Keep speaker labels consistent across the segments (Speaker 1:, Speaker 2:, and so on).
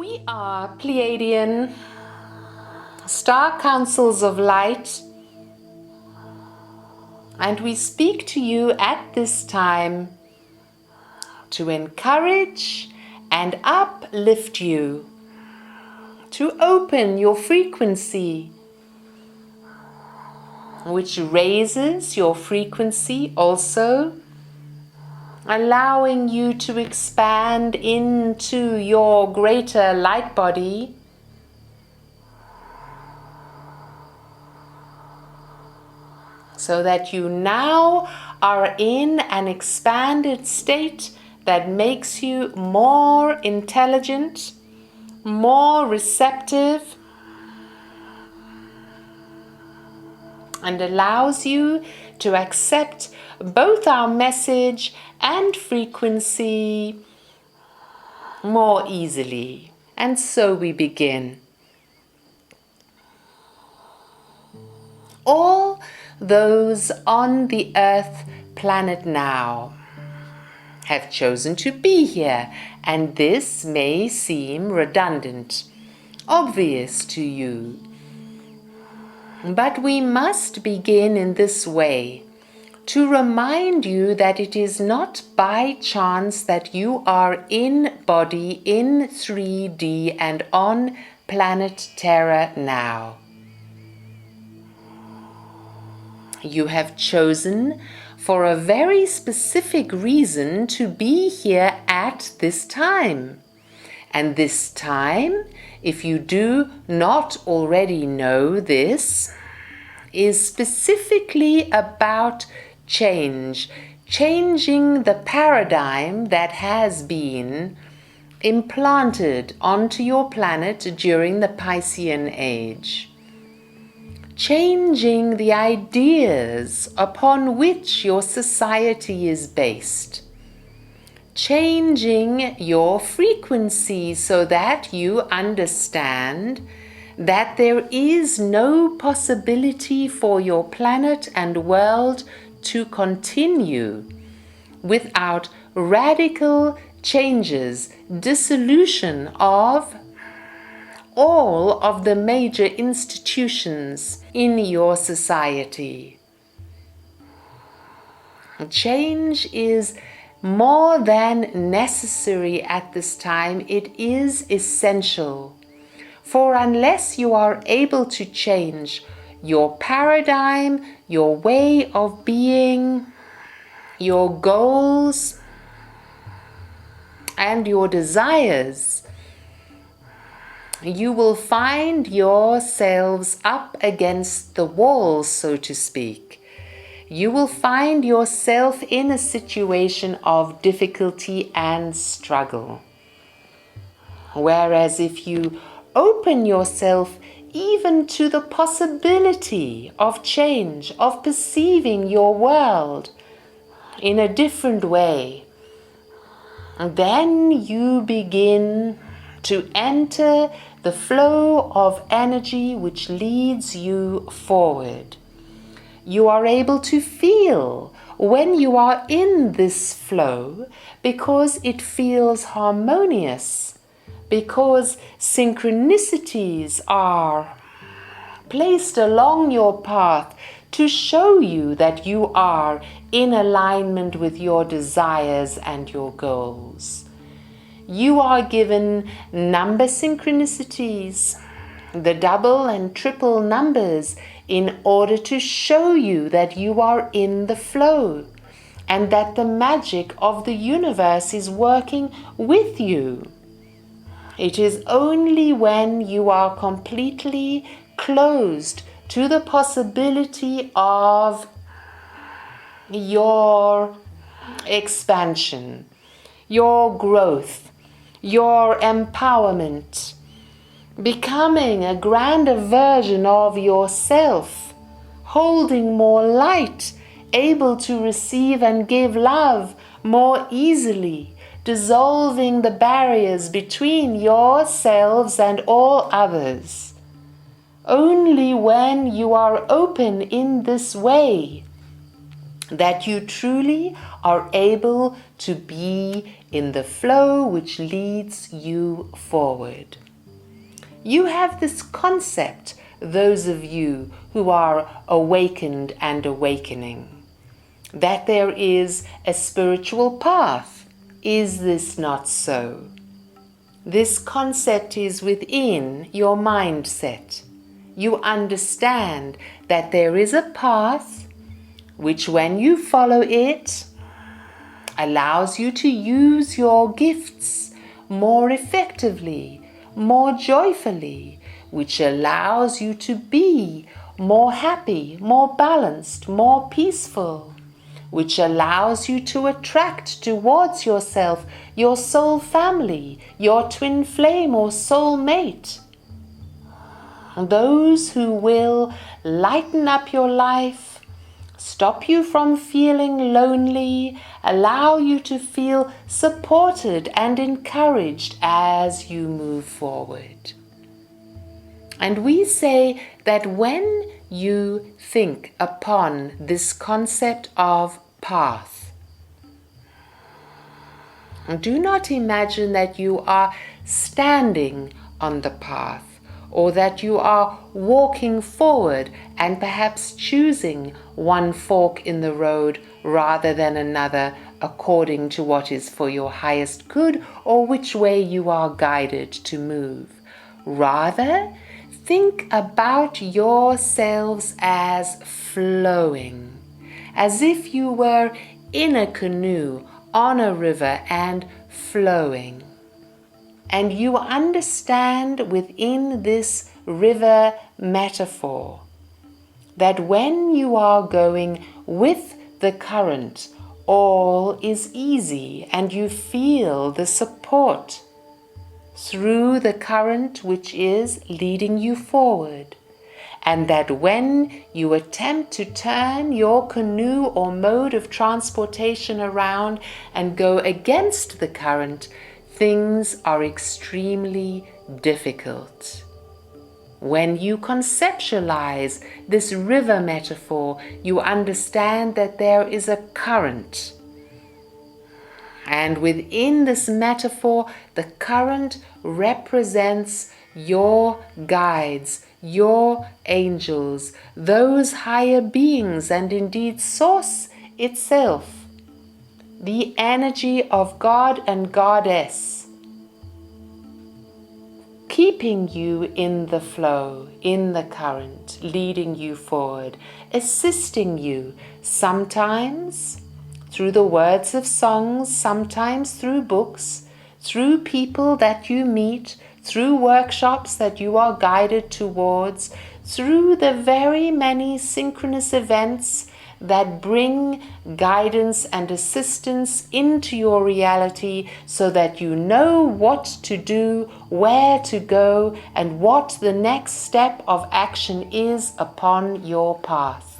Speaker 1: We are Pleiadian Star Councils of Light, and we speak to you at this time to encourage and uplift you, to open your frequency, which raises your frequency also, allowing you to expand into your greater light body, so that you now are in an expanded state that makes you more intelligent, more receptive, and allows you to accept both our message and frequency more easily. And so we begin. All those on the Earth planet now have chosen to be here, and this may seem redundant, obvious to you. But we must begin in this way, to remind you that it is not by chance that you are in body in 3D and on planet Terra now. You have chosen for a very specific reason to be here at this time. And this time, if you do not already know this, is specifically about change, changing the paradigm that has been implanted onto your planet during the Piscean age. Changing the ideas upon which your society is based. Changing your frequency so that you understand that there is no possibility for your planet and world to continue without radical changes, dissolution of all of the major institutions in your society. Change is more than necessary at this time. It is essential. For unless you are able to change your paradigm, your way of being, your goals, and your desires, you will find yourselves up against the wall, so to speak. You will find yourself in a situation of difficulty and struggle. Whereas if you open yourself even to the possibility of change, of perceiving your world in a different way, then you begin to enter the flow of energy which leads you forward. You are able to feel when you are in this flow because it feels harmonious, because synchronicities are placed along your path to show you that you are in alignment with your desires and your goals. You are given number synchronicities, the double and triple numbers, in order to show you that you are in the flow and that the magic of the universe is working with you. It is only when you are completely closed to the possibility of your expansion, your growth, your empowerment, becoming a grander version of yourself, holding more light, able to receive and give love more easily, dissolving the barriers between yourselves and all others. Only when you are open in this way that you truly are able to be in the flow which leads you forward. You have this concept, those of you who are awakened and awakening, that there is a spiritual path. Is this not so? This concept is within your mindset. You understand that there is a path which, when you follow it, allows you to use your gifts more effectively, more joyfully, which allows you to be more happy, more balanced, more peaceful, which allows you to attract towards yourself your soul family, your twin flame or soul mate. Those who will lighten up your life, stop you from feeling lonely, allow you to feel supported and encouraged as you move forward. And we say that when you think upon this concept of path, do not imagine that you are standing on the path, or that you are walking forward and perhaps choosing one fork in the road rather than another according to what is for your highest good or which way you are guided to move. Rather, think about yourselves as flowing, as if you were in a canoe on a river and flowing. And you understand within this river metaphor that when you are going with the current, all is easy and you feel the support through the current which is leading you forward. And that when you attempt to turn your canoe or mode of transportation around and go against the current, things are extremely difficult. When you conceptualize this river metaphor, you understand that there is a current. And within this metaphor, the current represents your guides, your angels, those higher beings, and indeed Source itself. The energy of God and Goddess, keeping you in the flow, in the current, leading you forward, assisting you, sometimes through the words of songs, sometimes through books, through people that you meet, through workshops that you are guided towards, through the very many synchronous events that bring guidance and assistance into your reality so that you know what to do, where to go, and what the next step of action is upon your path.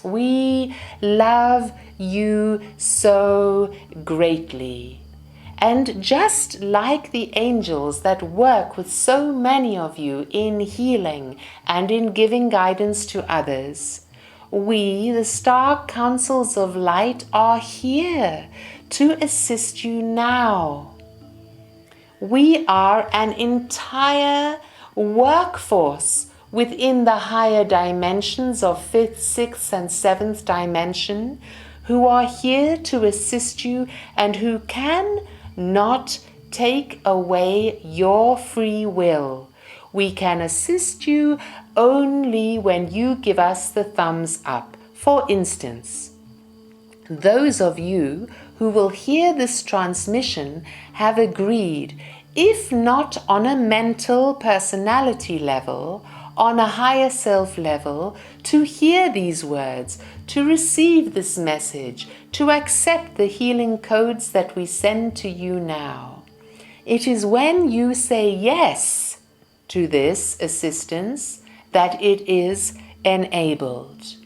Speaker 1: We love you so greatly. And just like the angels that work with so many of you in healing and in giving guidance to others, we, the Star Councils of Light, are here to assist you now. We are an entire workforce within the higher dimensions of 5th, 6th, and 7th dimension, who are here to assist you and who can not take away your free will. We can assist you only when you give us the thumbs up. For instance, those of you who will hear this transmission have agreed, if not on a mental personality level, on a higher self level, to hear these words, to receive this message, to accept the healing codes that we send to you now. It is when you say yes to this assistance that it is enabled.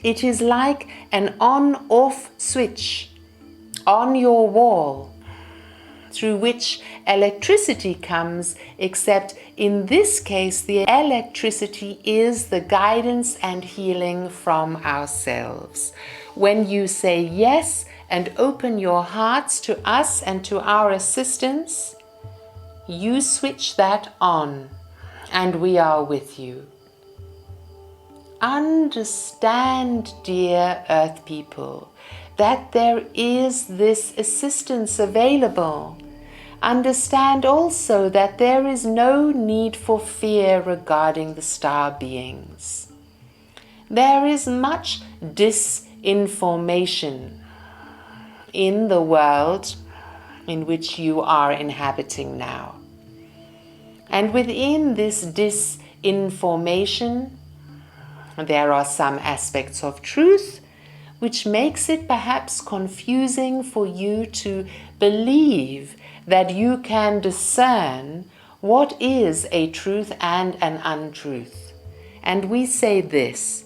Speaker 1: It is like an on-off switch on your wall, through which electricity comes, except in this case the electricity is the guidance and healing from ourselves. When you say yes and open your hearts to us and to our assistance, you switch that on, and we are with you. Understand, dear Earth people, that there is this assistance available. Understand also that there is no need for fear regarding the star beings. There is much disinformation in the world in which you are inhabiting now. And within this disinformation, there are some aspects of truth which makes it perhaps confusing for you to believe that you can discern what is a truth and an untruth. And we say this,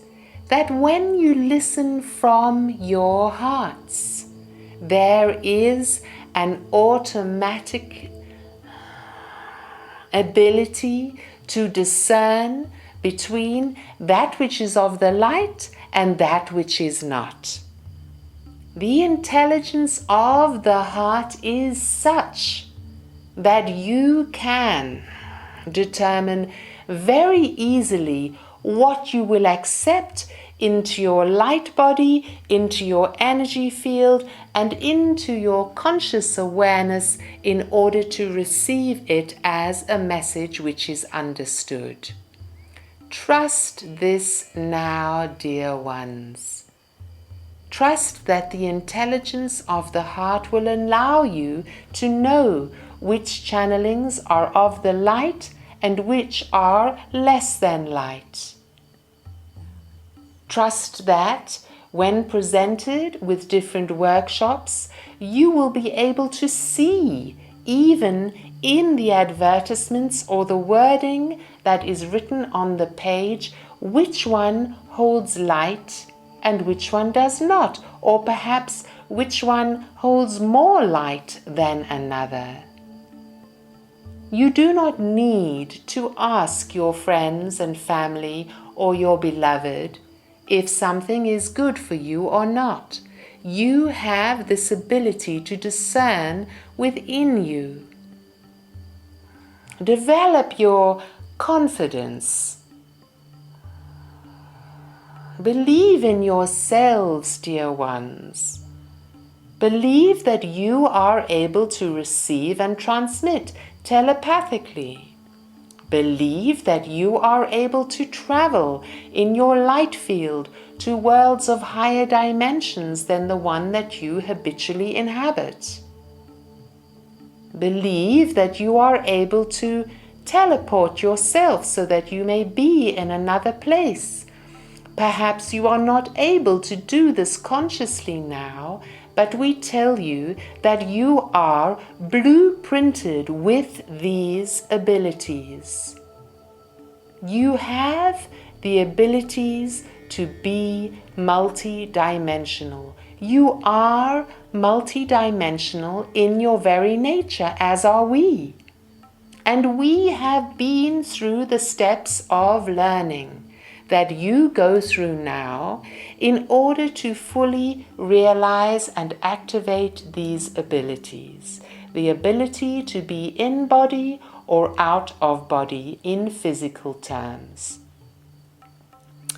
Speaker 1: that when you listen from your hearts, there is an automatic ability to discern between that which is of the light and that which is not. The intelligence of the heart is such that you can determine very easily what you will accept into your light body, into your energy field, and into your conscious awareness in order to receive it as a message which is understood. Trust this now, dear ones. Trust that the intelligence of the heart will allow you to know which channelings are of the light and which are less than light. Trust that when presented with different workshops, you will be able to see, even in the advertisements or the wording that is written on the page, which one holds light and which one does not, or perhaps which one holds more light than another. You do not need to ask your friends and family or your beloved if something is good for you or not. You have this ability to discern within you. Develop your confidence. Believe in yourselves, dear ones. Believe that you are able to receive and transmit telepathically. Believe that you are able to travel in your light field to worlds of higher dimensions than the one that you habitually inhabit. Believe that you are able to teleport yourself so that you may be in another place. Perhaps you are not able to do this consciously now, but we tell you that you are blueprinted with these abilities. You have the abilities to be multidimensional. You are multidimensional in your very nature, as are we. And we have been through the steps of learning that you go through now in order to fully realize and activate these abilities. The ability to be in body or out of body in physical terms.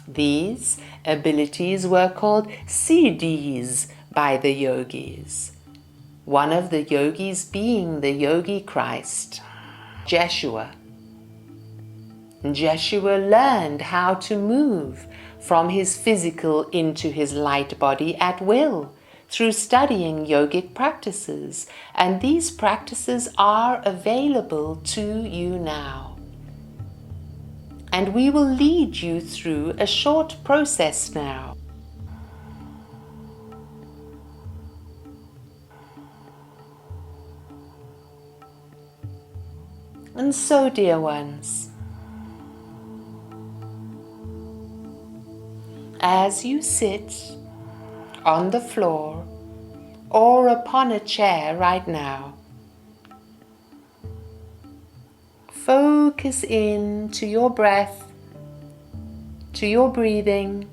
Speaker 1: These abilities were called siddhis by the yogis. One of the yogis being the yogi Christ, Jeshua. Jeshua learned how to move from his physical into his light body at will through studying yogic practices, and these practices are available to you now. And we will lead you through a short process now. And so, dear ones, as you sit on the floor or upon a chair right now, focus in to your breath, to your breathing,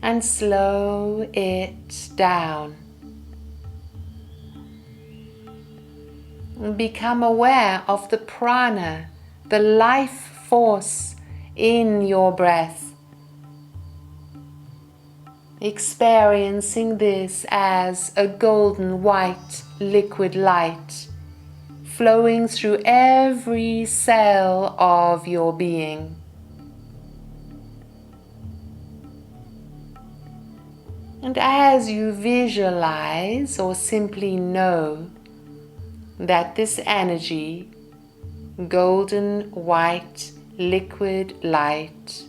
Speaker 1: and slow it down. Become aware of the prana, the life force in your breath. Experiencing this as a golden white liquid light flowing through every cell of your being. And as you visualize or simply know that this energy, golden white liquid light,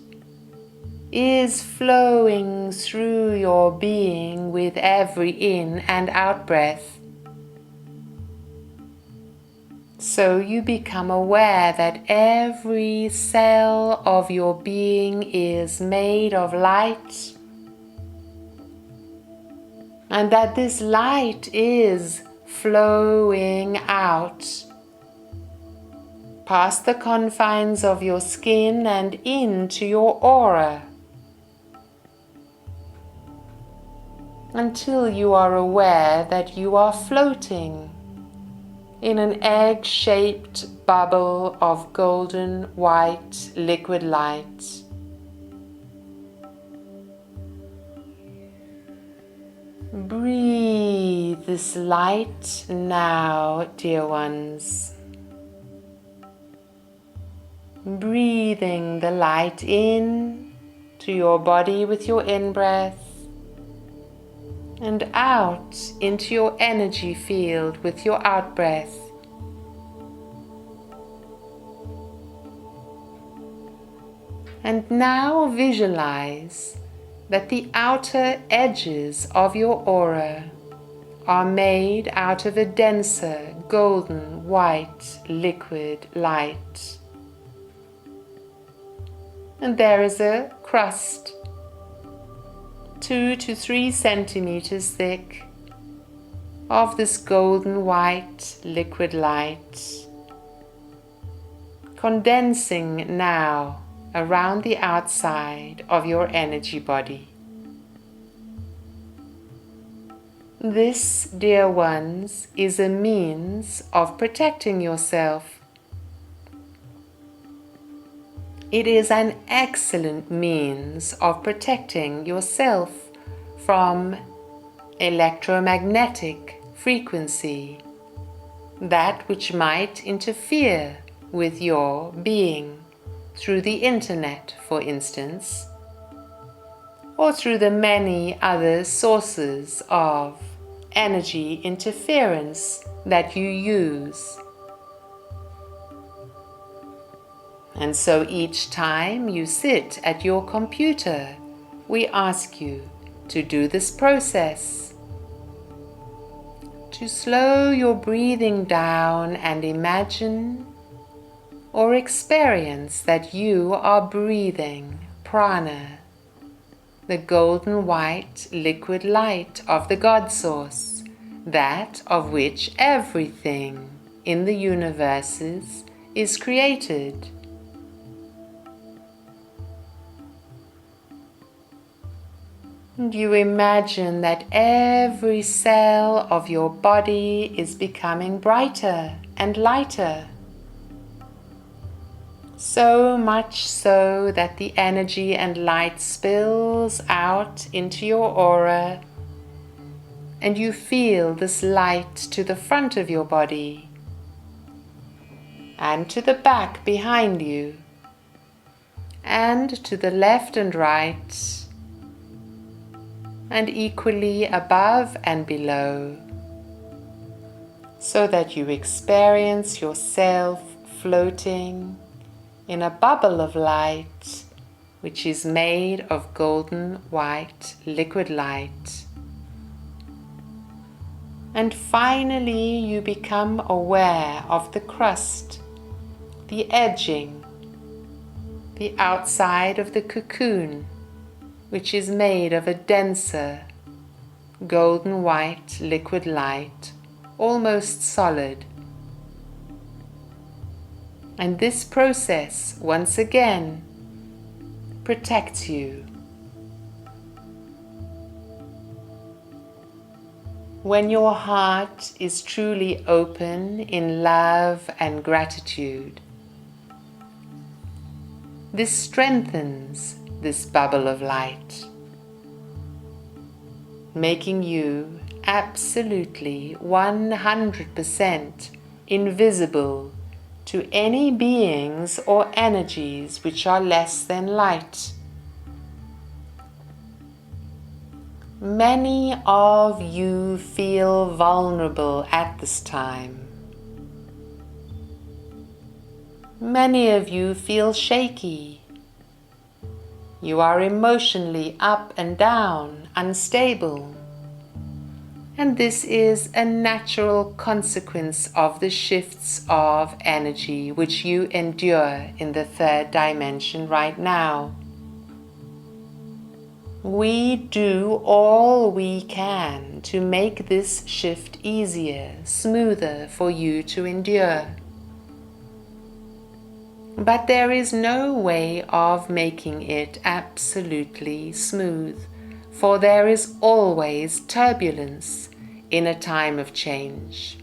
Speaker 1: is flowing through your being with every in and out breath, so you become aware that every cell of your being is made of light, and that this light is flowing out past the confines of your skin and into your aura, until you are aware that you are floating in an egg-shaped bubble of golden white liquid light. Breathe this light now, dear ones. Breathing the light in to your body with your in-breath, and out into your energy field with your out-breath. And now visualize that the outer edges of your aura are made out of a denser golden white liquid light. And there is a crust 2 to 3 centimeters thick of this golden white liquid light, condensing now around the outside of your energy body. This, dear ones, is a means of protecting yourself. It is an excellent means of protecting yourself from electromagnetic frequency, that which might interfere with your being through the internet, for instance, or through the many other sources of energy interference that you use. And so each time you sit at your computer, we ask you to do this process, to slow your breathing down and imagine or experience that you are breathing prana, the golden white liquid light of the God Source, that of which everything in the universes is created. And you imagine that every cell of your body is becoming brighter and lighter, so much so that the energy and light spills out into your aura, and you feel this light to the front of your body and to the back behind you, and to the left and right, and equally above and below, so that you experience yourself floating in a bubble of light which is made of golden white liquid light. And finally you become aware of the crust, the edging, the outside of the cocoon, which is made of a denser golden white liquid light, almost solid. And this process, once again, protects you. When your heart is truly open in love and gratitude, this strengthens this bubble of light, making you absolutely 100% invisible to any beings or energies which are less than light. Many of you feel vulnerable at this time. Many of you feel shaky. You are emotionally up and down, unstable. And this is a natural consequence of the shifts of energy which you endure in the third dimension right now. We do all we can to make this shift easier, smoother for you to endure. But there is no way of making it absolutely smooth, for there is always turbulence in a time of change.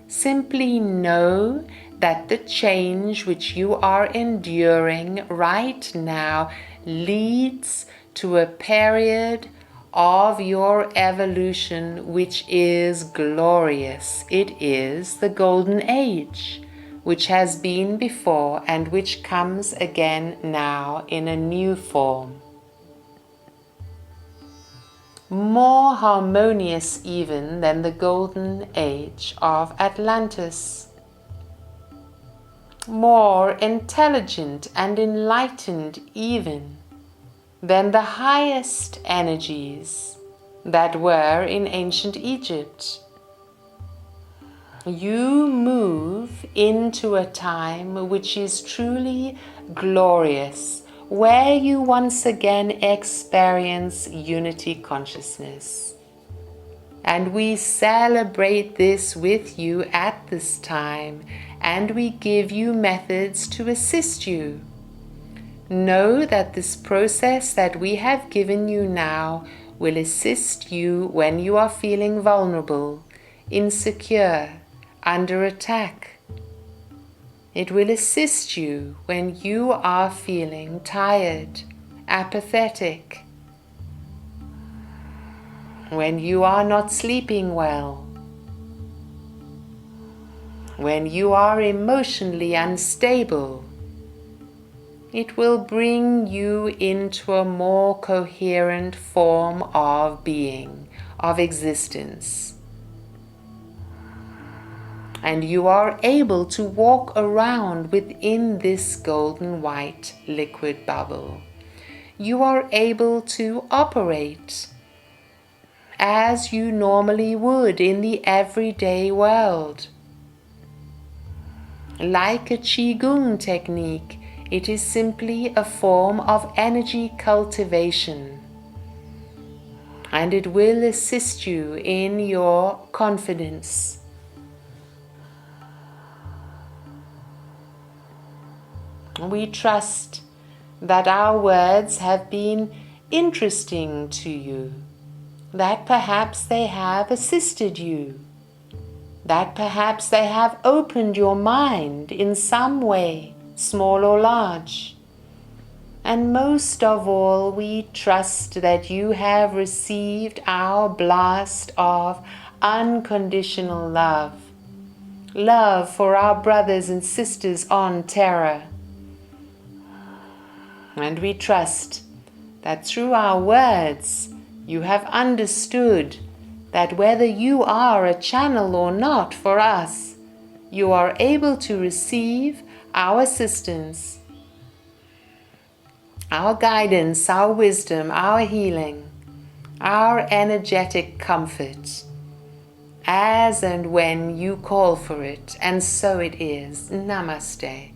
Speaker 1: Simply know that the change which you are enduring right now leads to a period of your evolution which is glorious. It is the golden age, which has been before and which comes again now in a new form. More harmonious even than the golden age of Atlantis. More intelligent and enlightened even than the highest energies that were in ancient Egypt. You move into a time which is truly glorious, where you once again experience unity consciousness. And we celebrate this with you at this time, and we give you methods to assist you. Know that this process that we have given you now will assist you when you are feeling vulnerable, insecure, under attack. It will assist you when you are feeling tired, apathetic, when you are not sleeping well, when you are emotionally unstable. It will bring you into a more coherent form of being, of existence. And you are able to walk around within this golden white liquid bubble. You are able to operate as you normally would in the everyday world. Like a Qigong technique, it is simply a form of energy cultivation, and it will assist you in your confidence. We trust that our words have been interesting to you, that perhaps they have assisted you, that perhaps they have opened your mind in some way, small or large. And most of all, we trust that you have received our blast of unconditional love. Love for our brothers and sisters on Terra. And we trust that through our words, you have understood that whether you are a channel or not for us, you are able to receive our assistance, our guidance, our wisdom, our healing, our energetic comfort, as and when you call for it. And so it is. Namaste.